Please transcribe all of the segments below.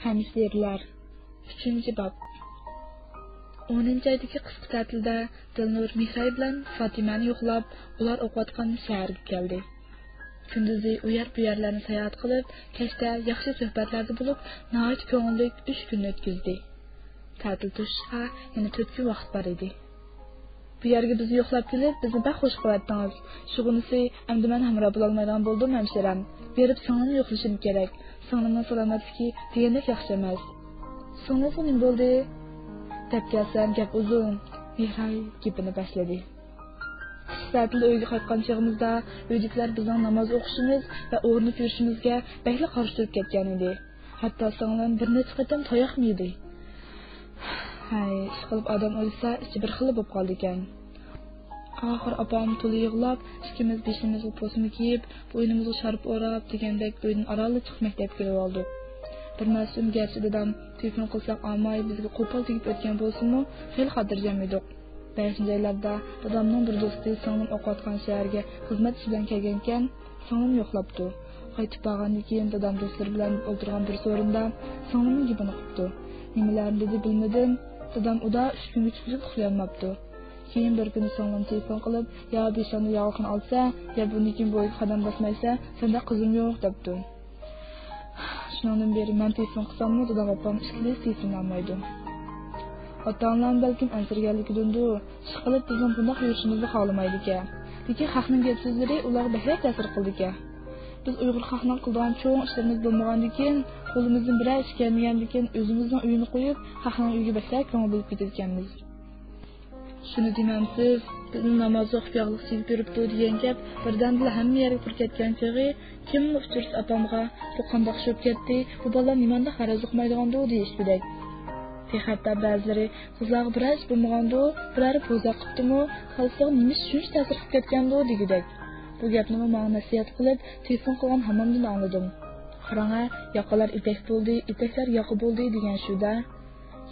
Hamshirlar 3-bob 10-chi oydagi qisqa ta'tilda Dilnur Mehray bilan Fatimani yo'qlab, ular o'qiyotgan shaharga keldi. Kunduzi u yer bu yerlarni sayohat qilib, kechda yaxshi suhbatlarda bo'lib, nihoyat ko'ngilli 3 kun o'tkazdi. Ta'til tushishga yana 4 kun vaqt bor edi. Bu yerga bizni yo'qlab kelib, bizni baxush qilyaptingiz. Shug'unisi, endi men hamroh bo'la olmaydigan bo'ldim, hamshiram. Berib singlimni yo'qlashim kerak. Singlimning salomatligi degandek yaxshi emas. Singlim nima bo'ldi? Deb kelsam, gap uzun. Mehray gapini boshladi. Ta'tilda uyga qaytgan chog'imizda uydagilar bizning namoz o'qishimiz va o'rnib yurishimizga bakli qarshi turib ketgan edi. Hatto singlim bir necha qatam tayoq yedi. Hay, ishqilib odam o'lsa, ichi bir xil bo'lib qoldi ekan. Oxir opam to'la yig'lab, ikkimiz beshimizga posma kiyib, bo'ynimizga sharp o'rab degandek uydan orolga chiqib maktabga kelib oldik. Bir mas'ul garchi dadam telefon qilsak olmay bizga qo'pol tegib o'tgan bo'lsa-mu, xil xotirjam edik. 5-oylarda dadamning bir do'sti singlim o'qiyotgan shaharga xizmat ishi bilan kelgan ekan, singlim yo'qlabdi. Qaytib borgandan keyin dadam do'stlar bilan o'tirgan bir so'rinda singlimning gapini qildi. Nimalarni dedi bilmadim. Dadam uda 3 kun uchib uxlayolmabdi. Keyin bir kuni singlim telefon qilib, "Ya beshonni yog'ini olsa, ya bundan bo'yiga qadam bosmaysa, senda qizim yo'q" debdi. Shundan beri men telefon qilsam-mu, dadam opam ishqilib telefon olmaydi. Ota-onam balkim ansirganligidandir, ishqilib bizning bunday yurishimizni xohlamaydi ekan. Lekin xalqning gap so'zlari ularga behrak ta'sir qildi ekan. Biz Uyg'ur xalqining qilgan cho'ng ishlarimiz bo'lmagandan keyin, qo'limizdan biror ish kelmagandan keyin o'zimizning uyini qo'yib, xalqning uyiga behrak ko'ngil bo'lib ketganmiz. Shuni demamsiz, bizning namoz o'qib yog'liq sevib yuribdi degan gap birdan-bir hamma yerga kirib ketgan chog'i, kimni uchirsa opamga bu qandoq shub ketdi, bu bola nimanda xaroz o'qmaydigandi deyishdidak. Hatta ba'zilari qizlar biroz bo'lmagandi, biror po'za qilibdimi, xalqning nima shuncha ta'sir qilib ketgandi degidak. Bu gapni menga nasihat qilib, telefon qilgan hammamdan angladim. Qaranga, yoqalar ipak bo'ldi, itaklar yoqi bo'ldi degan shuda.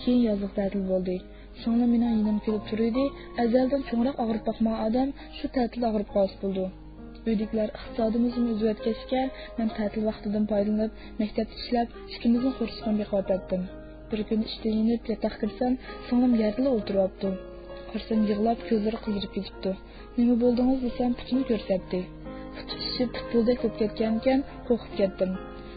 Keyin yozliq ta'til bo'ldi. So'ngra mening yinim kelib turdi, azaldan cho'ngroq og'rib boqmagan odam shu ta'til og'rib qolsa bo'ldi. Uydagilar iqtisodimizni o'zgartishga, men ta'til vaqtidan foydalanib, maktabda ishlab, ikkimizni xursand beqotatdim. Bir kun ishdan yetib yotoq kirsam, singlim yerda o'tiribdi. Qarsam yig'lab, ko'zlari qizarib ketibdi. Nima bo'ldingiz desam, putini ko'rsatdi. Puti shishib, futboldek bo'lib ketgan ekan, qo'rqib ketdim.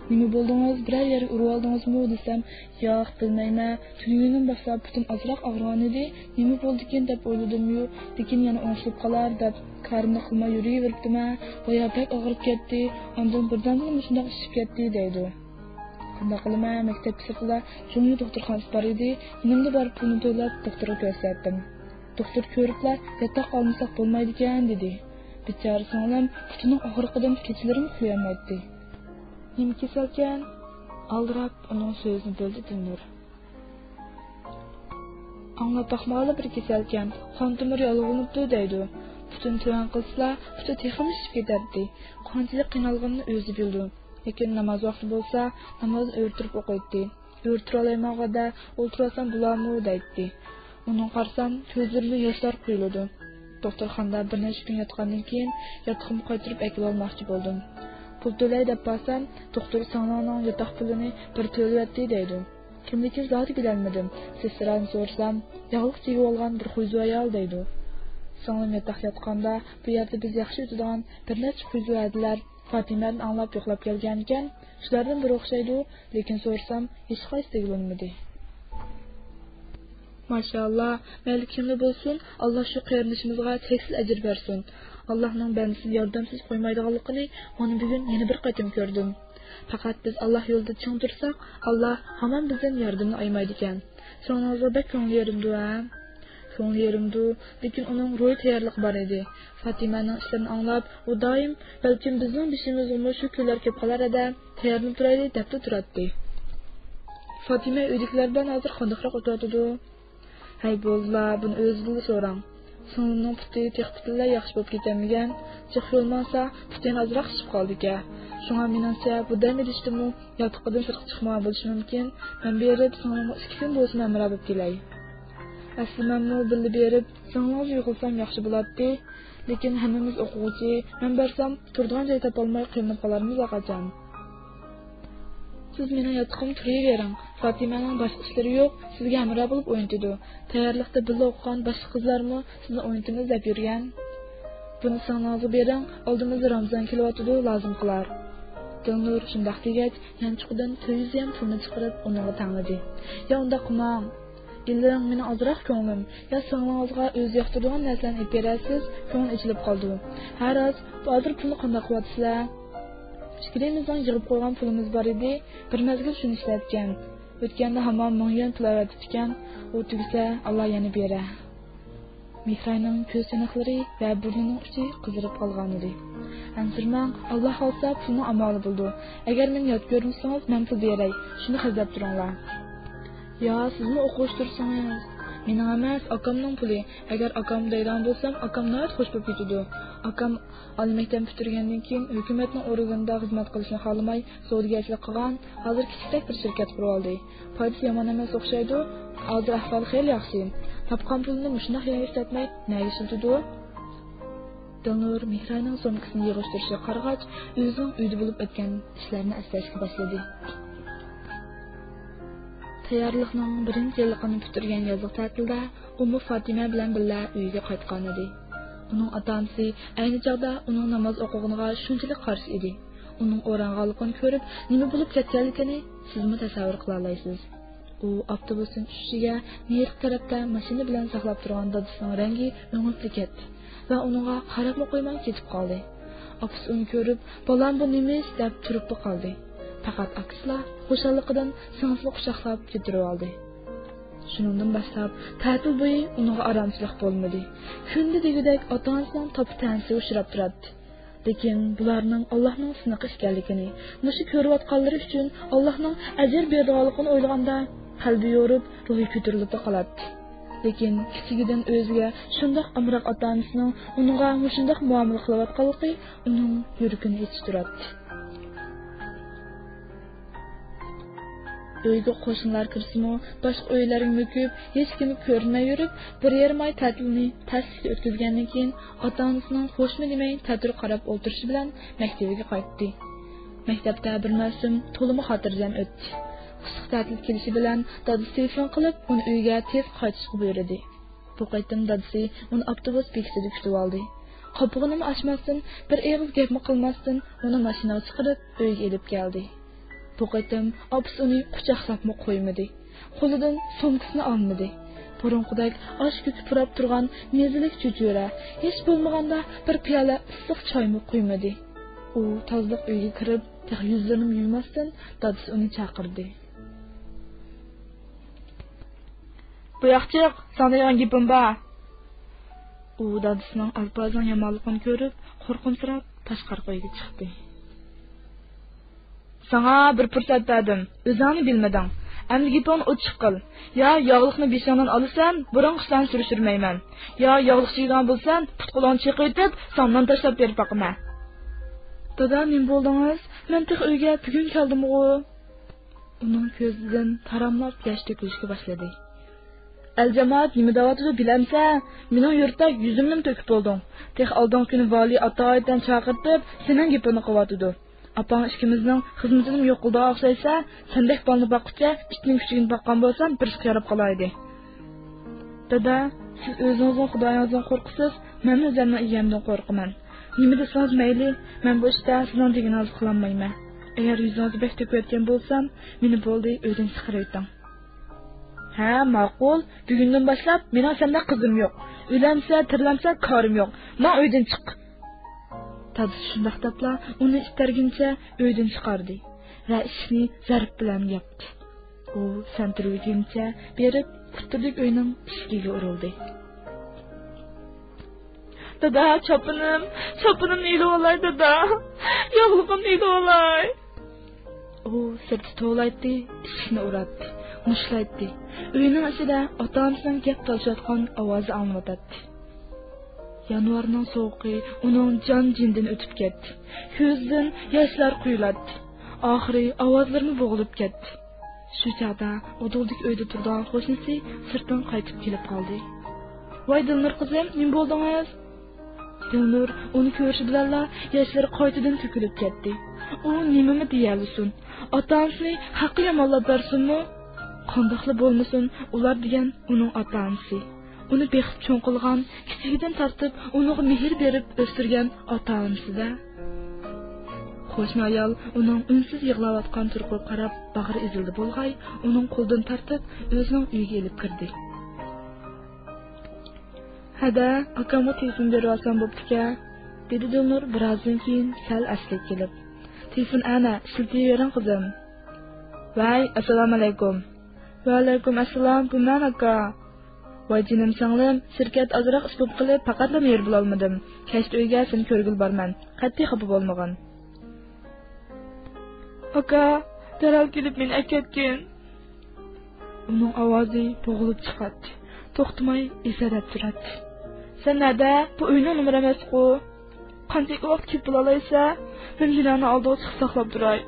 Nima bo'ldingiz, biror yerga urib oldingizmi desam, yo'q, bilmayman. Tunugidan boshlab putim ozroq og'rigan edi. Nima bo'ldi-kin deb o'yladim-yu, lekin yana o'ngshib qolar deb qarimni qilmay yuraveribdim-a. Boya pek og'rib ketdi. Ondan birdan-bir shunday ishib ketdi deydi. Qanday qilaman, maktab sirtida cho'ng doktorxonasi bor edi. Yinimda borib pulni to'lab doktorga ko'rsatdim. Doktor ko'riblar, yotoq olmasak bo'lmaydi ekan dedi. Bichora singlim putining og'riqidan kechalari uxlayolmaydi. Nima kesalkan? Aldirab uning so'zini bo'ldi Dilnur. Anglab baxmali bir kesalkan, qon tomiri yolg'onibdi deydi. Putin tuvan qilsa, puti texmishib ketardi. Qanchalik qiynalganini o'zi bildi. Lekin namoz vaqti bo'lsa, namoz o'rtirib o'qiydi. O'rtira olmayganda o'tirasam bularmi deydi. Uning qarsam ko'zlariga yoshlar quyildi. Doktorxonada bir necha kun yotgandan keyin yotoqimni qaytirib akib olmoqchi bo'ldim. Pul to'lay deb borsam, doktor singlimning yotoq pulini bir to'layapti deydi. Kimligini zoti bilolmadim. Sestrani so'rsam, yog'liq tegib olgan bir xuyzu ayol deydi. Singlim yotoq yotganda bu yerda biz yaxshi o'tadigan bir necha xuyzu adilar Fatimani anglab yo'qlab kelgan ekan, shulardan biri o'xshaydi, lekin so'rsam, hech qaysi tegilmadi. Mashallah, mayli kimda bo'lsin, Alloh shu qarindoshimizga cheksiz ajr bersin. Allohning bandasini yordamsiz qo'ymaydiganligini mana bugun yana bir qatim ko'rdim. Faqat biz Alloh yo'lida ching tursak, Alloh hamon bizdan yordamni aymaydi ekan. So'ngingizga bak ko'ngil yerimdi-a? Ko'ngil yerimdi, lekin uning ro'y tayyorligi bor edi. Fatimaning ishlarini anglab, u doim balkim bizning bishimizga shu kunlar kelib qolar edi, tayyorlanib turaylik deb turadi. Fatima uydagilar bilan hozir qandoqroq o'tadi? Hay bo'lsa, buni o'zingizga so'rang. Singlimning puti textbilar yaxshi bo'lib ketmagan, chiq yo'lmasa, putin ozroq shishib qoldi ekan. Shunga meningcha bu dam edishdimi, yotiqdan sirqib chiqmagan bo'lishi mumkin. Men berib, singlimga 2 kun bo'lsa mamra bo'lib kelay. Aslida men bilib berib, singlimga yo'qolsam yaxshi bo'ladi. Lekin hammamiz o'quvchi, men bersam, turadigan joy topolmay qiynalib qolarmiz qachon. Siz meni yotiqim turavering. Fatimaning boshqa ishlari yo'q, sizga hamroh bo'lib o'ynatadi. Tayyorlikda birga o'qigan boshqa qizlarmi sizni o'ynatimiz deb yurgan. Buni sanog'i bering, oldimizda Ramazon kelyotidi, lozim qilar. Dilnur shundoq degach, yanchiqdan 200 ham pulni chiqarib unga tangladi. Ya unda qilmang. Illing meni ozroq ko'nglim, ya singlimizga o'z yoqtiradigan narsani olib berasiz, ko'ngil ichilib qoldi. Har oz hozir pulni qanday qilyapsizlar? Fikrimizdan yig'ib qo'ygan pulimiz bor edi, bir mezgil shuni ishlatgan. O'tganda hamon 1000 yuan pul aytib ekan, u tugsa Alloh yana bera. Mihrayning ko'z tiniqlari va burnining uchi qizarib qolgan edi. Ansirmang, Alloh xolsa pulni amoli bo'ldi. Agar meni yod ko'rsangiz, men pul beray. Shuni xizlab turinglar. Ya, sizmi o'qishtirsangiz? Mening emas, akamning puli. Agar akam deydan bo'lsam, akam nayt xush bo'lib ketadi. Akam oliy maktab bitirgandan keyin hukumatning organida xizmat qilishni xohlamay, savdogarchilik qilgan, hozir kichik bir shirkat qurib oldi. Foydasi yomon emas o'xshaydi. Hozir ahvoli xeyli yaxshi. Topgan pulni mushunaq yana ishlatmay, nega ishlatadi? Dilnur Mihrayning so'mkasini yig'ishtirishga qaragach, o'zining uyda bo'lib o'tgan ishlarni eslashga boshladi. Tayyorlikning birinchi yilligini bitirgan yozgi ta'tilda Ummu Fatima bilan birga uyiga qaytgan edi. Uning ota-onasi ayni chog'da uning namoz o'qig'iniga shunchalik qarshi edi. Uning o'ranganligini ko'rib, nima bo'lib ketganligini sizmi tasavvur qila olasiz? U avtobusning tushishiga nariq tarafda mashina bilan saqlab turgan dadasining rangi o'ng'ib ketdi va uningga qarab qo'ymay ketib qoldi. Opasi uni ko'rib, "Bolam bu nima ish?" deb turib qoldi. Faqat aksla xushalligidan singlisi quchoqlab ketirib oldi. Shuningdan boshlab ta'til bo'yi unga oromchilik bo'lmadi. Kunda degidek ota-onasining to'p-tansi uchrab turadi. Lekin bularning Allohning sinoqi ekanligini, mushi ko'rayotganlari uchun Allohning ajr berganligini o'ylaganda qalbi yorib, ruhi ko'tarilib qoladi. Lekin kichigidan o'ziga shundoq amroq ota-onasining unga mushundoq muomala qilayotganligi uning yuragini ichtiradi. Uyga qo'shnilar kirsimi, boshqa uylarga mukib, hech kimni ko'rmay yurib, bir yarim oy ta'tilni tasdiq o'tkazgandan keyin ota-onasining xo'shmi demay ta'til qarab o'tirishi bilan maktabiga qaytdi. Maktabda bir mavsum to'limi xotirjam o'tdi. Qishki ta'til kelishi bilan dadasi telefon qilib, uni uyga tez qaytishga buyurdi. Bu qaytim dadasi uni avtobus bekitida kutib oldi. Qopig'ini ochmasdan, bir og'iz gapmi qilmasdan, uni mashinaga chiqarib uyga elib keldi. Bu qaytim opasi uni quchoqlabmi qo'ymadi. Qo'lidan so'mkasini olmadi. Burunqidek osh ko'kib turib turgan mezilik cho'chura, hech bo'lmaganda bir piyola issiq choymi qo'ymadi. U tozliq uyga kirib, yuzlarini yuvmasdan dadasi uni chaqirdi. "Bu yoqchiq, sana degan gapim bor." U dadasining alpozning yomonligini ko'rib, qo'rqimsirab tashqariga chiqdi. "Sana bir fursat berdim, o'zingni bilmading. Endi gapingni ochiq qil. Ya yog'liqni beshingdan olasan, burun qisdan surishtirmayman. Ya yog'liq yegan bo'lsan, putqulon chiqib, sondan tashlab berib boqma." "Dada, nima bo'ldingiz? Men tek uyga bugun keldim-ku." Uning ko'zidan taramlab yosh to'kilishga boshladi. "Al-jamoat nima davotida bilamsa, mening yurtda yuzimni to'kib bo'ldim. Tek oldingi kuni vali atoydan chaqirtib, sening gapini qilyotdi. Apang ikkimizning xizmatini yo'q qildi o'xshaysa, sendek bolni boqqucha, itning kuchini boqqan bo'lsam, bir qarab qolaydi." "Dada, siz o'zingizning Xudoyingizdan qo'rqsiz, men o'zimning egamdan qo'rqaman. Nima desangiz mayli, men bu ishda sizning deganingizni qilolmayman. Agar yuzingizni bek to'kayotgan bo'lsam, meni bo'ldi uydan chiqarayting." "Ha, ma'qul. Bugundan boshlab mening senda qizim yo'q. Uylansa, tirlamsa ko'rim yo'q. Men uydan chiq." Dadasi shundoq debla uni istarguncha uydan chiqardi va ishni zarb bilan yapdi. U santirguncha berib, quttilik uyning eshigiga urildi. "Dada, chopinim neydi olay dada. Yo'qligim neydi olay." U sirti to'laydi, eshikni uratdi, mushlaydi. Uyning ichida ota-onasining gap talashayotgan ovozi anglatadi. Yanvarning sovuqi uning jon-jindan o'tib ketdi. Ko'zidan yoshlar quyiladi. Oxiri ovozlarni bo'g'ilib ketdi. Shu chaqda o'dildik uyda turgan qo'shnisi sirtdan qaytib kelib qoldi. "Voy Dilnur qizim, nima bo'ldingiz?" Dilnur uni ko'rishi bilan yoshlari qaytadan to'kilib ketdi. U nimani deyalsin? Ota-onasi haqqi yomonlab bersinmi? Qandoqli bo'lmasin, ular degan uning ota-onasi. Uni bexib cho'ng qilgan, kichigidan tortib, unga mehr berib o'stirgan ota-onasi-da. Qo'shni ayol uning unsiz yig'layotgan turqiga qarab bag'ri ezildi bo'lg'ay, uning qo'lidan tortib o'zining uyiga olib kirdi. "Hada, akamga telefon berib olsam bo'pti-ku", dedi Dilnur birozdan keyin sal asliga kelib. "Telefon ana, siltayvering qizim." "Voy, assalomu alaykum." "Va alaykum assalom, bu men aka." "Voy jinim singlim, shirkat azroq ish bo'lib qilib, faqatla mer bo'lolmadim. Kechda uyga seni ko'rgil borman. Qattiq xafa bo'lmag'in." "Aka, darhol kelib meni akatgin." Uning ovozi bo'g'ilib chiqadi. To'xtamay esarab turadi. "Sen nada? Bu uyning numeri emas-ku. Qancha vaqt kelib bo'laysa, men yinani oldiga chiqib saqlab turay.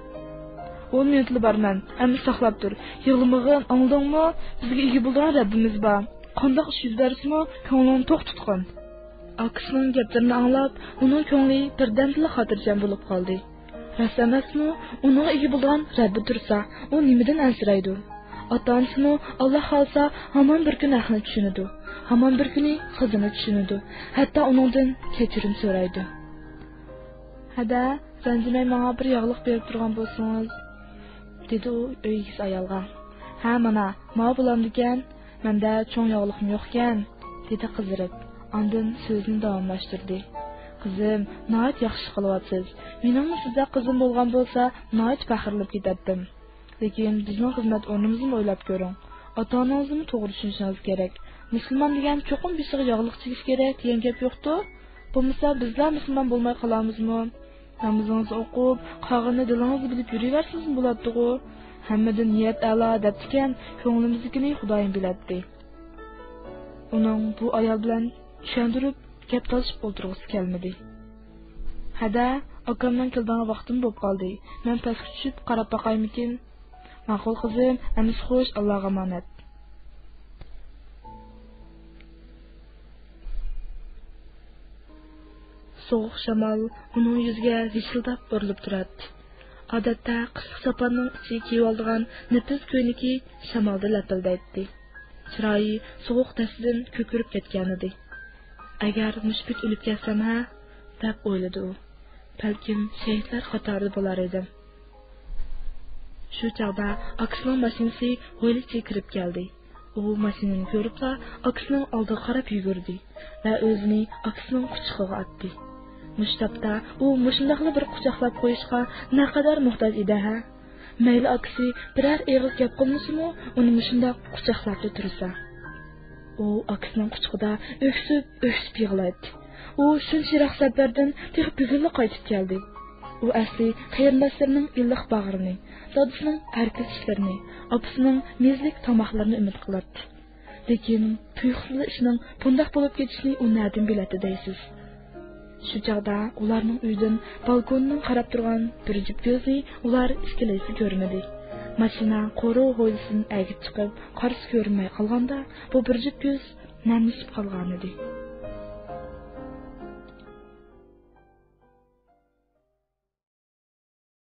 10 minutli barman, amma saqlab tur. Yig'limig'in, oldingmi? Bizga ega bo'lgan Rabbimiz bor. Qandoq ish yuz bersimi, ko'nglingni to'q tutqin." Akasining gaplarini anglab, uning ko'ngli birdamla xotirjam bo'lib qoldi. Rost emasmi? Uning ega bo'lgan Rabbi tursa, u nimadan ansiraydi? Ota-onasini Alloh xolsa hamon bir kun ahni tushunadi. Hamon bir kuni qizini tushunadi. Hatto uningdan kechirim so'raydi. "Hada, zanjimay menga bir yog'liq berib turgan bo'lsangiz", dedi u o'ysiz ayolga. "Ha, mana, ma bo'lamdikan, menda cho'ng yog'liqim yo'q ekan", dedi qizirib. Ondan so'zini davomlashtirdi. "Qizim, nihoyat yaxshi qilyapsiz. Mening sizda qizim bo'lgan bo'lsa, nihoyat faxrlanib ketardim. Lekin bizning xizmat o'rnimizni o'ylab ko'ring. Ota-onangizni to'g'ri tushunishingiz kerak. Musulmon degan cho'qim beshig'i yog'liq chekish kerak degan gap yo'q-ku. Bo'lmasa bizlar musulmon bo'lmay qolamizmi? Namozingizni o'qib, qog'ini dilingizni bilib yuraversizmi bo'ladi-ku? Hammadan niyat a'lo debdikan, ko'nglimiznikini Xudoyim biladi." Uning bu ayol bilan tushuntirib, gap talashib o'tirg'isi kelmadi. "Hada, akamdan kelgan vaqtim bo'lib qoldi. Men pastga tushib qarab boqaymikin?" "Ma'qul qizim, amis xo'sh, Allohga omonat." So'g'uq shamol uning yuziga vishildab urilib turadi. Odatda qishki saponning ichiga kiyib olgan nafis ko'ylagi shamolda lapildaydi. Chiroyi so'g'uq tasidan ko'kirib ketgan edi. "Agar mushbit o'lib ketsam ha?" deb o'yladi u. "Balkim shahidlar qatorida bo'lar edim." Shu chog'da akasining mashinasi g'o'ylikcha kirib keldi. U mashinani ko'ribla akasining oldiga qarab yugurdi va o'zini akasining quchog'iga otdi. Mushtabda u mushundaqli bir quchoqlab qo'yishga naqadar muhtoj edi ha. Mayli akasi biror eg'iz gap qilmasimi, uni mushundaq quchoqlab tursa. U akasining quchog'ida o'ksib yig'laydi. U shunchalik safardan tez bugunla qaytib keldi. U asli qarindoshlarning illiq bag'rini, dadasining erkak ishlarini, opasining mezlik tomoqlarini umid qiladi. Lekin tuyuqsiz ishning bundoq bo'lib ketishini u na'dim biladi deysiz. Shu chog'da ularning uydan balkondan qarab turgan bir jup ko'zni ular ikkalasi ko'rmadi. Mashina qo'rov hovlisidan agib chiqib, qarshi ko'rinmay qolganda, bu bir jup ko'z namlashib qolgan edi.